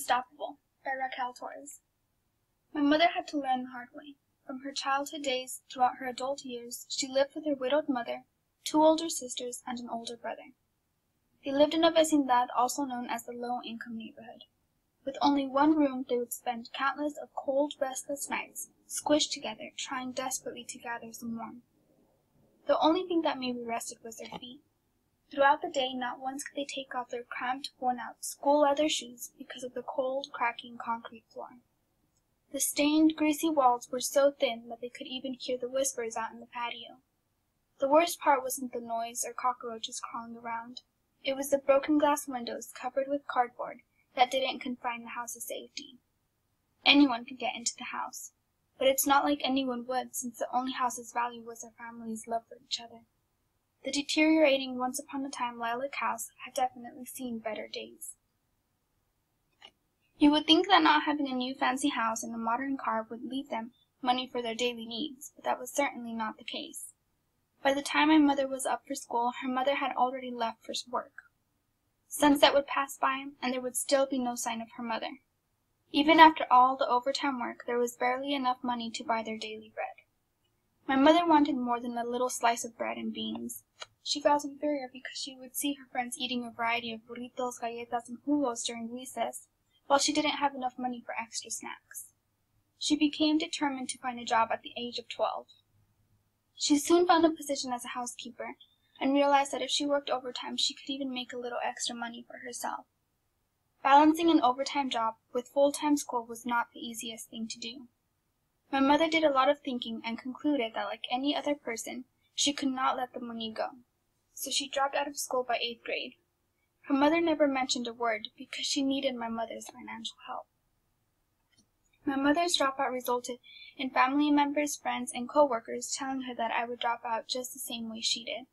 Unstoppable by Raquel Torres. My mother had to learn the hard way. From her childhood days throughout her adult years, she lived with her widowed mother, 2 older sisters, and an older brother. They lived in a vecindad also known as the low-income neighborhood. With only one room, they would spend countless of cold, restless nights, squished together, trying desperately to gather some warmth. The only thing that maybe rested was their feet. Throughout the day, not once could they take off their cramped, worn-out school leather shoes because of the cold, cracking concrete floor. The stained, greasy walls were so thin that they could even hear the whispers out in the patio. The worst part wasn't the noise or cockroaches crawling around. It was the broken glass windows covered with cardboard that didn't confine the house's safety. Anyone could get into the house, but it's not like anyone would, since the only house's value was their family's love for each other. The deteriorating once-upon-a-time lilac house had definitely seen better days. You would think that not having a new fancy house and a modern car would leave them money for their daily needs, but that was certainly not the case. By the time my mother was up for school, her mother had already left for work. Sunset would pass by, and there would still be no sign of her mother. Even after all the overtime work, there was barely enough money to buy their daily bread. My mother wanted more than a little slice of bread and beans. She felt inferior because she would see her friends eating a variety of burritos, galletas, and jugos during recess, while she didn't have enough money for extra snacks. She became determined to find a job at the age of 12. She soon found a position as a housekeeper, and realized that if she worked overtime, she could even make a little extra money for herself. Balancing an overtime job with full-time school was not the easiest thing to do. My mother did a lot of thinking and concluded that, like any other person, she could not let the money go. So she dropped out of school by 8th grade. Her mother never mentioned a word because she needed my mother's financial help. My mother's dropout resulted in family members, friends, and co-workers telling her that I would drop out just the same way she did.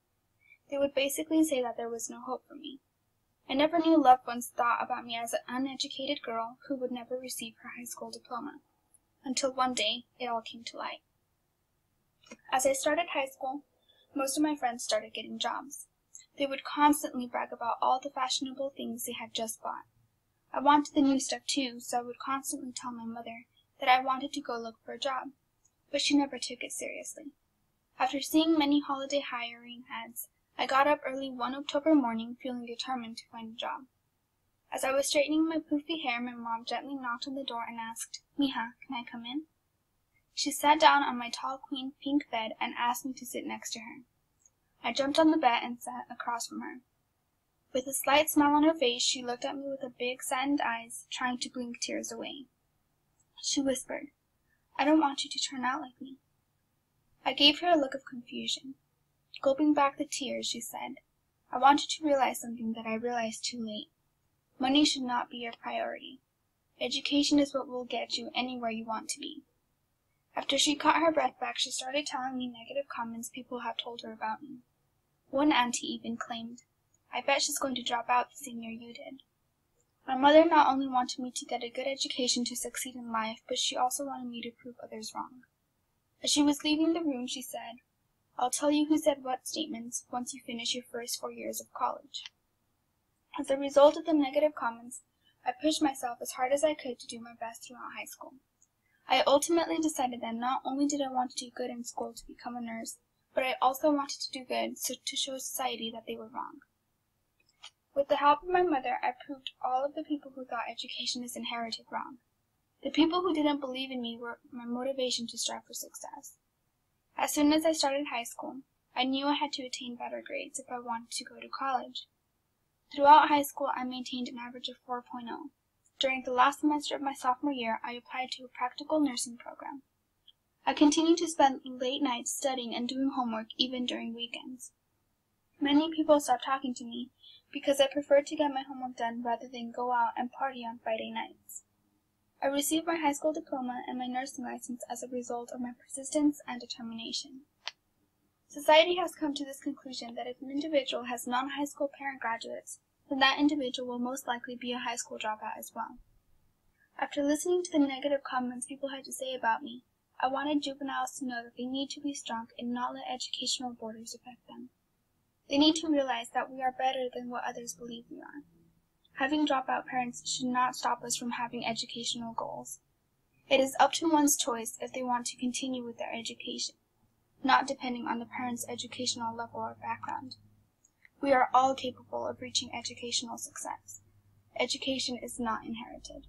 They would basically say that there was no hope for me. I never knew loved ones thought about me as an uneducated girl who would never receive her high school diploma. Until one day, it all came to light. As I started high school, most of my friends started getting jobs. They would constantly brag about all the fashionable things they had just bought. I wanted the new stuff too, so I would constantly tell my mother that I wanted to go look for a job, but she never took it seriously. After seeing many holiday hiring ads, I got up early one October morning feeling determined to find a job. As I was straightening my poofy hair, my mom gently knocked on the door and asked, "Mija, can I come in?" She sat down on my tall queen pink bed and asked me to sit next to her. I jumped on the bed and sat across from her. With a slight smile on her face, she looked at me with her big saddened eyes, trying to blink tears away. She whispered, "I don't want you to turn out like me." I gave her a look of confusion. Gulping back the tears, she said, "I want you to realize something that I realized too late. Money should not be your priority. Education is what will get you anywhere you want to be." After she caught her breath back, she started telling me negative comments people have told her about me. One auntie even claimed, "I bet she's going to drop out the same year you did." My mother not only wanted me to get a good education to succeed in life, but she also wanted me to prove others wrong. As she was leaving the room, she said, "I'll tell you who said what statements once you finish your first 4 years of college." As a result of the negative comments, I pushed myself as hard as I could to do my best throughout high school. I ultimately decided that not only did I want to do good in school to become a nurse, but I also wanted to do good to show society that they were wrong. With the help of my mother, I proved all of the people who thought education is inherited wrong. The people who didn't believe in me were my motivation to strive for success. As soon as I started high school, I knew I had to attain better grades if I wanted to go to college. Throughout high school, I maintained an average of 4.0. During the last semester of my sophomore year, I applied to a practical nursing program. I continued to spend late nights studying and doing homework even during weekends. Many people stopped talking to me because I preferred to get my homework done rather than go out and party on Friday nights. I received my high school diploma and my nursing license as a result of my persistence and determination. Society has come to this conclusion that if an individual has non-high school parent graduates, then that individual will most likely be a high school dropout as well. After listening to the negative comments people had to say about me, I wanted juveniles to know that they need to be strong and not let educational borders affect them. They need to realize that we are better than what others believe we are. Having dropout parents should not stop us from having educational goals. It is up to one's choice if they want to continue with their education, not depending on the parent's educational level or background. We are all capable of reaching educational success. Education is not inherited.